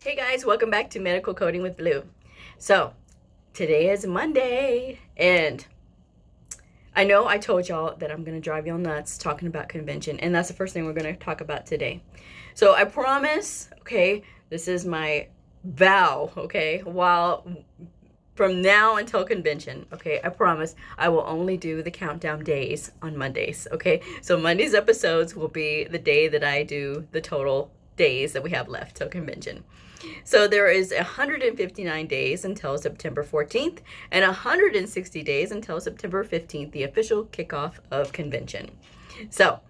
Hey guys, welcome back to Medical Coding with Blue. So, today is Monday, and I know I told y'all that I'm going to drive y'all nuts talking about convention, and that's the first thing we're going to talk about today. So, I promise, okay, this is my vow, okay, from now until convention, okay, I promise I will only do the countdown days on Mondays, okay? So, Monday's episodes will be the day that I do the total days that we have left till convention. So there is 159 days until September 14th and 160 days until September 15th, the official kickoff of convention. So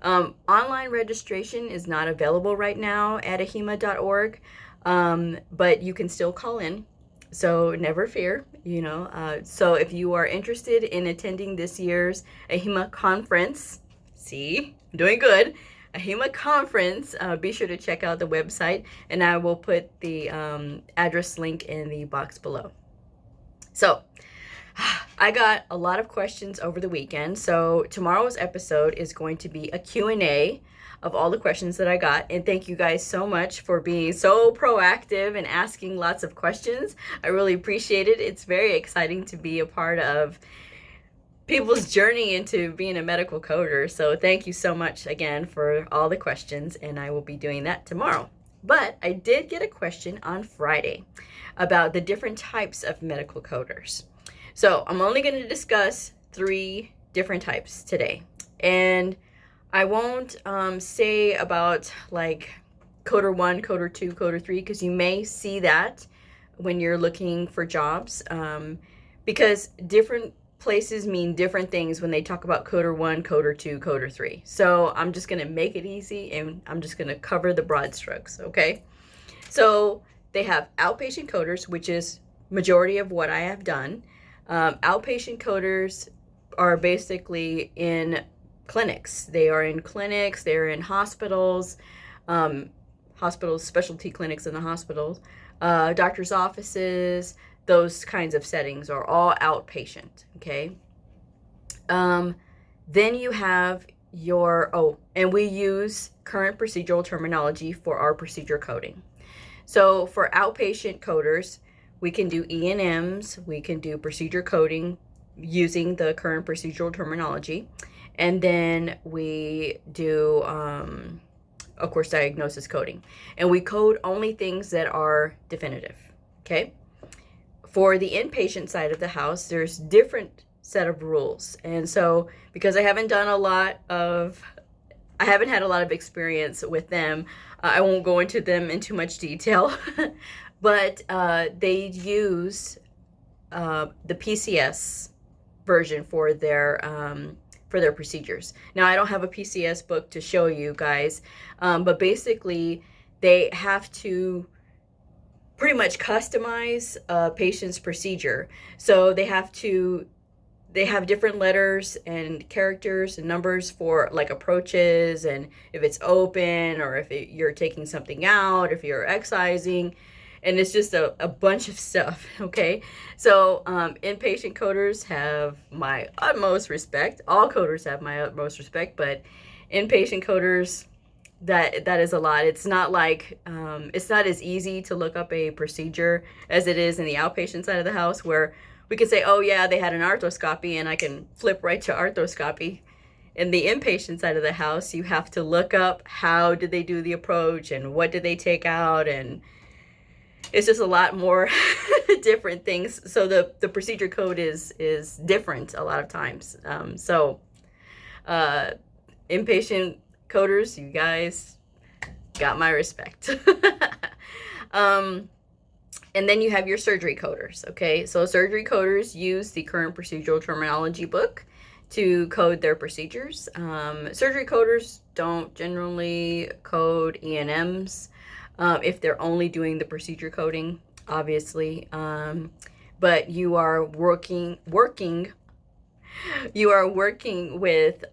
online registration is not available right now at ahima.org, but you can still call in. So never fear, So if you are interested in attending this year's AHIMA conference, see, I'm doing good. AHIMA conference, be sure to check out the website, and I will put the address link in the box below. So I got a lot of questions over the weekend, so tomorrow's episode is going to be a Q&A of all the questions that I got, and thank you guys so much for being so proactive and asking lots of questions. I really appreciate it. It's very exciting to be a part of people's journey into being a medical coder. So thank you so much again for all the questions, and I will be doing that tomorrow. But I did get a question on Friday about the different types of medical coders. So I'm only going to discuss 3 different types today, and I won't say about like coder 1, coder 2, coder 3, because you may see that when you're looking for jobs, because different places mean different things when they talk about coder 1, coder 2, coder 3. So I'm just going to make it easy, and I'm just going to cover the broad strokes, okay? So they have outpatient coders, which is majority of what I have done. Outpatient coders are basically in clinics. They are in clinics, they're in hospitals, specialty clinics in the hospitals, doctor's offices. Those kinds of settings are all outpatient, okay? Then you have and we use current procedural terminology for our procedure coding. So for outpatient coders, we can do E&Ms, we can do procedure coding using the current procedural terminology, and then we do, of course, diagnosis coding. And we code only things that are definitive, okay? For the inpatient side of the house, there's different set of rules. And so because I haven't had a lot of experience with them, I won't go into them in too much detail, but they use the PCS version for their procedures. Now, I don't have a PCS book to show you guys, but basically they have to pretty much customize a patient's procedure. So they have different letters and characters and numbers for like approaches, and if it's open, or if you're taking something out, if you're excising, and it's just a bunch of stuff, okay? So inpatient coders have my utmost respect. All coders have my utmost respect, but inpatient coders, that is a lot. It's not like it's not as easy to look up a procedure as it is in the outpatient side of the house, where we can say, oh yeah, they had an arthroscopy, and I can flip right to arthroscopy. In the inpatient side of the house, you have to look up how did they do the approach and what did they take out, and it's just a lot more different things. So the procedure code is different a lot of times. Inpatient coders, you guys got my respect. And then you have your surgery coders, okay? So surgery coders use the current procedural terminology book to code their procedures. Surgery coders don't generally code E&Ms if they're only doing the procedure coding, obviously. But you are working with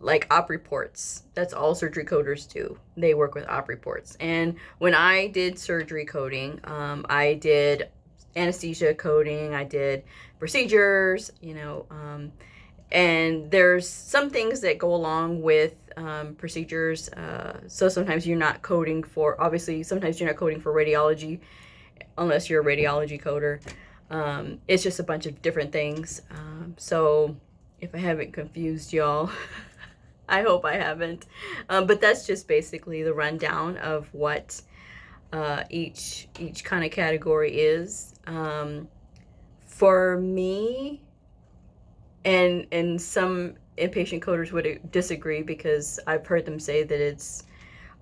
like op reports. That's all surgery coders do. They work with op reports. And when I did surgery coding, I did anesthesia coding, I did procedures, And there's some things that go along with procedures. So sometimes you're not coding for, obviously, sometimes you're not coding for radiology unless you're a radiology coder. It's just a bunch of different things. So if I haven't confused y'all, I hope I haven't. But that's just basically the rundown of what each kind of category is. For me, and some inpatient coders would disagree, because I've heard them say that it's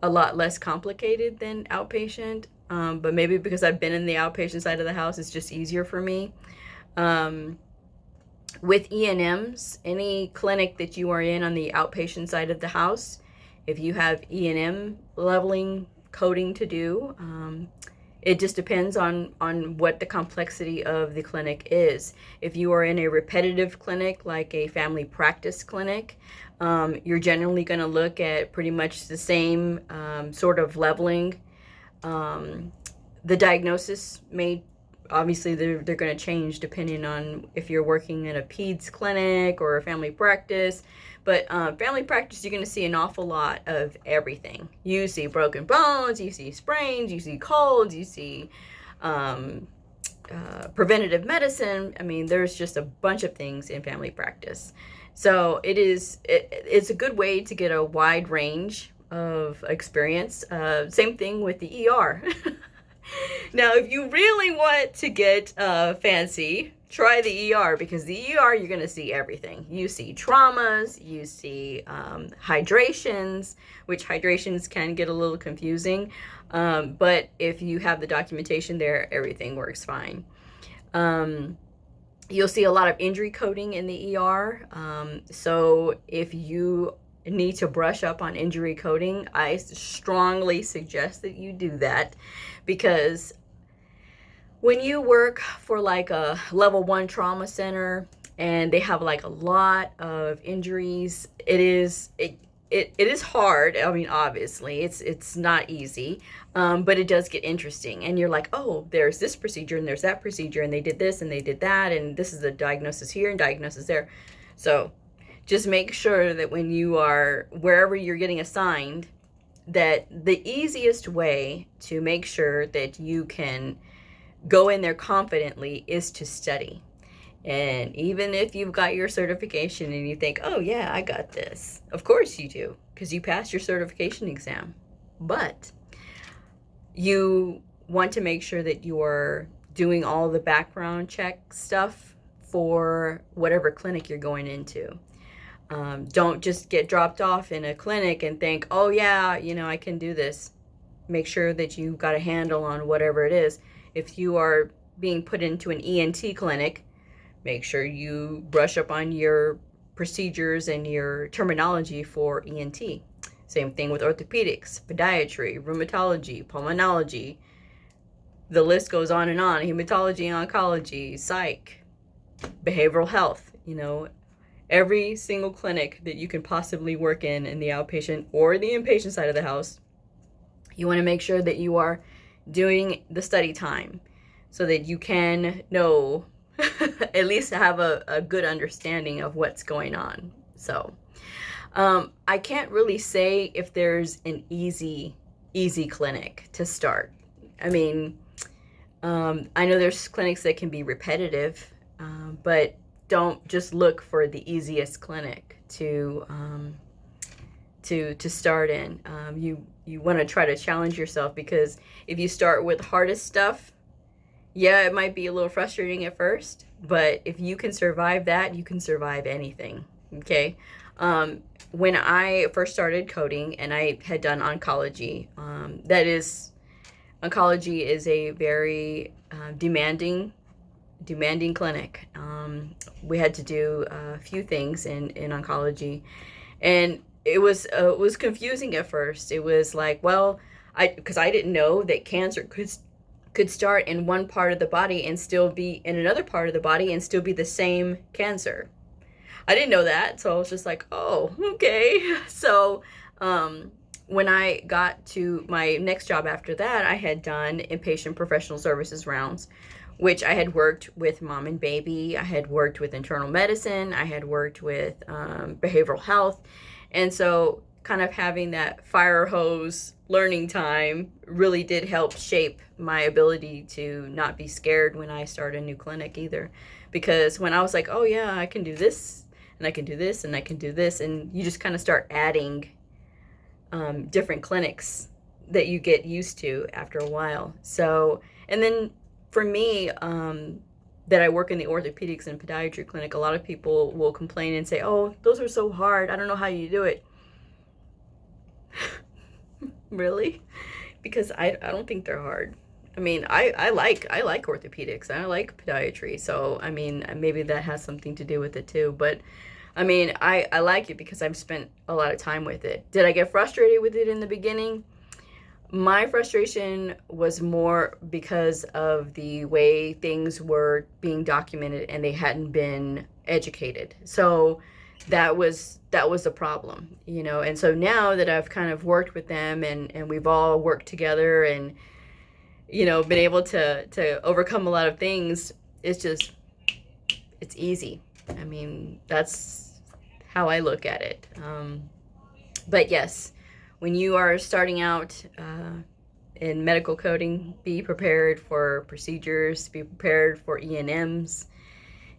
a lot less complicated than outpatient. But maybe because I've been in the outpatient side of the house, it's just easier for me. With E&Ms, any clinic that you are in on the outpatient side of the house, if you have E&M leveling coding to do, it just depends on what the complexity of the clinic is. If you are in a repetitive clinic, like a family practice clinic, you're generally going to look at pretty much the same sort of leveling. The diagnosis may, obviously, they're going to change depending on if you're working in a peds clinic or a family practice. But family practice, you're going to see an awful lot of everything. You see broken bones, you see sprains, you see colds, you see preventative medicine. I mean, there's just a bunch of things in family practice. So it's a good way to get a wide range of experience. Same thing with the ER. Now, if you really want to get fancy, try the ER, because the ER, you're going to see everything. You see traumas, you see hydrations, which hydrations can get a little confusing. But if you have the documentation there, everything works fine. You'll see a lot of injury coding in the ER. So if you need to brush up on injury coding, I strongly suggest that you do that, because when you work for like a level 1 trauma center and they have like a lot of injuries, it is hard. I mean, obviously it's not easy, but it does get interesting, and you're like, oh, there's this procedure and there's that procedure, and they did this and they did that, and this is the diagnosis here and diagnosis there. So just make sure that when you are wherever you're getting assigned, that the easiest way to make sure that you can go in there confidently is to study. And even if you've got your certification and you think, oh yeah, I got this, of course you do, because you passed your certification exam. But you want to make sure that you are doing all the background check stuff for whatever clinic you're going into. Don't just get dropped off in a clinic and think, oh yeah, I can do this. Make sure that you've got a handle on whatever it is. If you are being put into an ENT clinic, make sure you brush up on your procedures and your terminology for ENT. Same thing with orthopedics, podiatry, rheumatology, pulmonology. The list goes on and on. Hematology, oncology, psych, behavioral health, every single clinic that you can possibly work in the outpatient or the inpatient side of the house. You want to make sure that you are doing the study time so that you can know, at least have a good understanding of what's going on. So I can't really say if there's an easy clinic to start. I mean, I know there's clinics that can be repetitive, but don't just look for the easiest clinic to start in. You want to try to challenge yourself, because if you start with the hardest stuff, yeah, it might be a little frustrating at first, but if you can survive that, you can survive anything. Okay. When I first started coding and I had done oncology, oncology is a very demanding clinic. We had to do a few things in oncology, and it was confusing at first. It was like, well, because I didn't know that cancer could start in one part of the body and still be in another part of the body and still be the same cancer. I didn't know that, so I was just like, oh, okay. So when I got to my next job after that, I had done inpatient professional services rounds, which I had worked with mom and baby. I had worked with internal medicine. I had worked with behavioral health. And so kind of having that fire hose learning time really did help shape my ability to not be scared when I start a new clinic either. Because when I was like, oh yeah, I can do this, and I can do this, and I can do this, and you just kind of start adding different clinics that you get used to after a while. So, and then for me, that I work in the orthopedics and podiatry clinic, a lot of people will complain and say, oh, those are so hard. I don't know how you do it. Really? Because I don't think they're hard. I mean, I like orthopedics. I like podiatry. So, I mean, maybe that has something to do with it too. But, I mean, I like it because I've spent a lot of time with it. Did I get frustrated with it in the beginning? My frustration was more because of the way things were being documented and they hadn't been educated. So that was the problem, you know. And so now that I've kind of worked with them and we've all worked together and, you know, been able to overcome a lot of things, it's easy. I mean, that's how I look at it. But yes, when you are starting out in medical coding, be prepared for procedures, be prepared for E&Ms,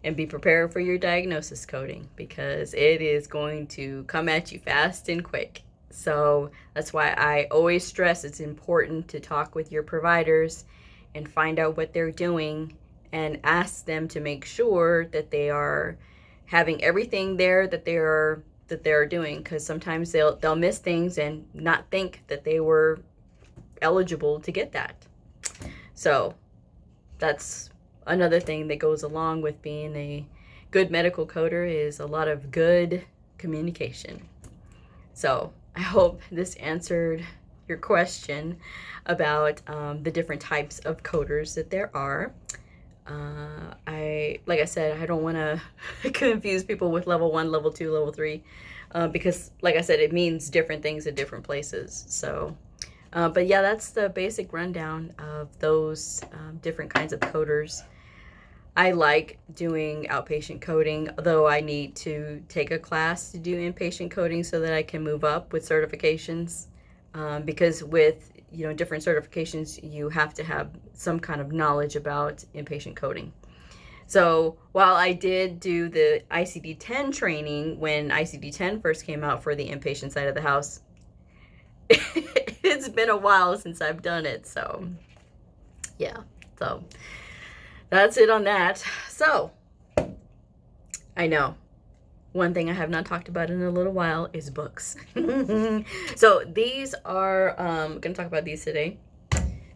and be prepared for your diagnosis coding, because it is going to come at you fast and quick. So that's why I always stress it's important to talk with your providers and find out what they're doing and ask them to make sure that they are having everything there that they're doing, because sometimes they'll miss things and not think that they were eligible to get that. So that's another thing that goes along with being a good medical coder, is a lot of good communication. So I hope this answered your question about the different types of coders that there are. Like I said, I don't want to confuse people with level 1, level 2, level 3, because like I said, it means different things at different places. So, but yeah, that's the basic rundown of those different kinds of coders. I like doing outpatient coding, though I need to take a class to do inpatient coding so that I can move up with certifications, because with different certifications, you have to have some kind of knowledge about inpatient coding. So while I did do the ICD-10 training when ICD-10 first came out for the inpatient side of the house, it's been a while since I've done it. So yeah, so that's it on that. So I know one thing I have not talked about in a little while is books. So these are, I'm going to talk about these today.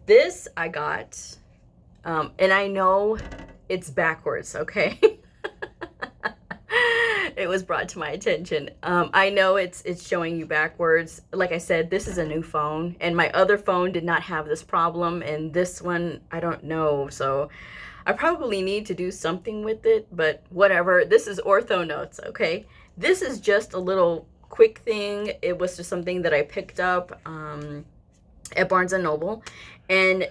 This I got, and I know it's backwards, okay? It was brought to my attention. I know it's showing you backwards. Like I said, this is a new phone, and my other phone did not have this problem, and this one, I don't know. So I probably need to do something with it, but whatever. This is Ortho Notes, okay? This is just a little quick thing. It was just something that I picked up at Barnes & Noble. And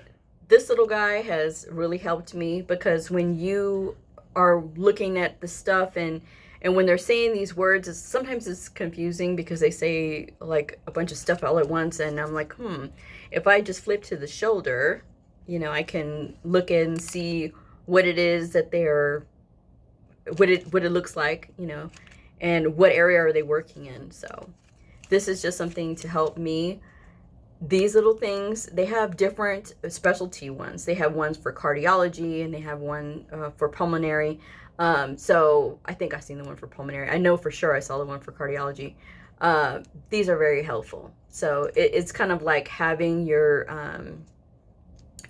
this little guy has really helped me, because when you are looking at the stuff and when they're saying these words, sometimes it's confusing because they say like a bunch of stuff all at once. And I'm like, if I just flip to the shoulder, I can look and see what it is that they're, what it looks like, and what area are they working in. So this is just something to help me. These little things, they have different specialty ones. They have ones for cardiology, and they have one for pulmonary. So I think I've seen the one for pulmonary. I know for sure I saw the one for cardiology. These are very helpful. So it's kind of like having your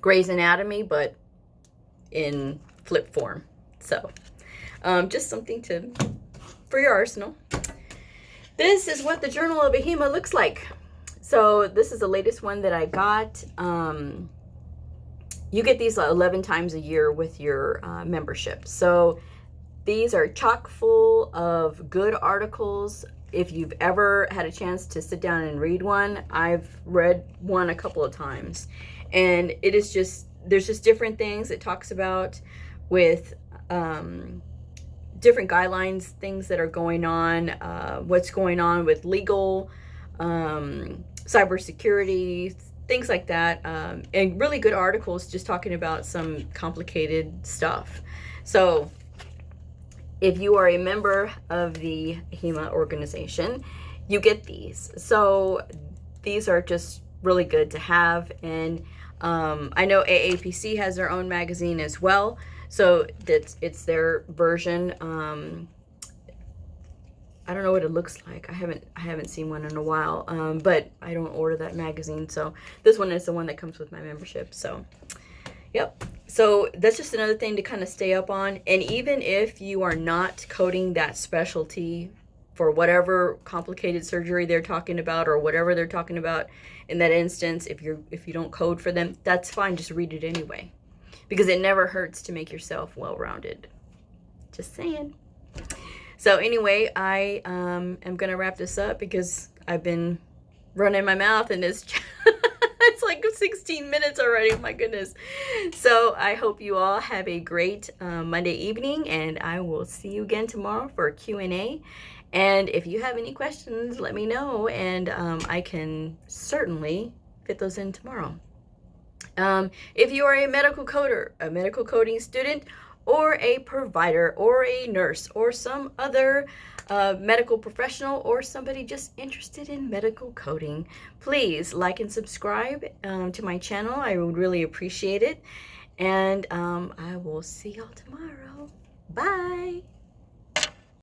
Grey's Anatomy, but in flip form. So just something for your arsenal. This is what the Journal of a Hema looks like. So this is the latest one that I got. You get these 11 times a year with your membership. So these are chock full of good articles. If you've ever had a chance to sit down and read one, I've read one a couple of times. And it is just, there's just different things it talks about with different guidelines, things that are going on, what's going on with legal, cybersecurity, things like that, and really good articles just talking about some complicated stuff. So if you are a member of the HEMA organization, you get these. So these are just really good to have. And I know AAPC has their own magazine as well. So it's their version. I don't know what it looks like. I haven't seen one in a while. But I don't order that magazine. So this one is the one that comes with my membership. So yep. So that's just another thing to kind of stay up on. And even if you are not coding that specialty for whatever complicated surgery they're talking about or whatever they're talking about in that instance, if you don't code for them, that's fine. Just read it anyway, because it never hurts to make yourself well-rounded. Just saying. So anyway, I am going to wrap this up because I've been running my mouth and it's it's like 16 minutes already. My goodness. So I hope you all have a great Monday evening, and I will see you again tomorrow for a Q&A. And if you have any questions, let me know, and I can certainly fit those in tomorrow. If you are a medical coder, a medical coding student, or a provider, or a nurse, or some other medical professional, or somebody just interested in medical coding, please like and subscribe to my channel. I would really appreciate it. And I will see y'all tomorrow. Bye.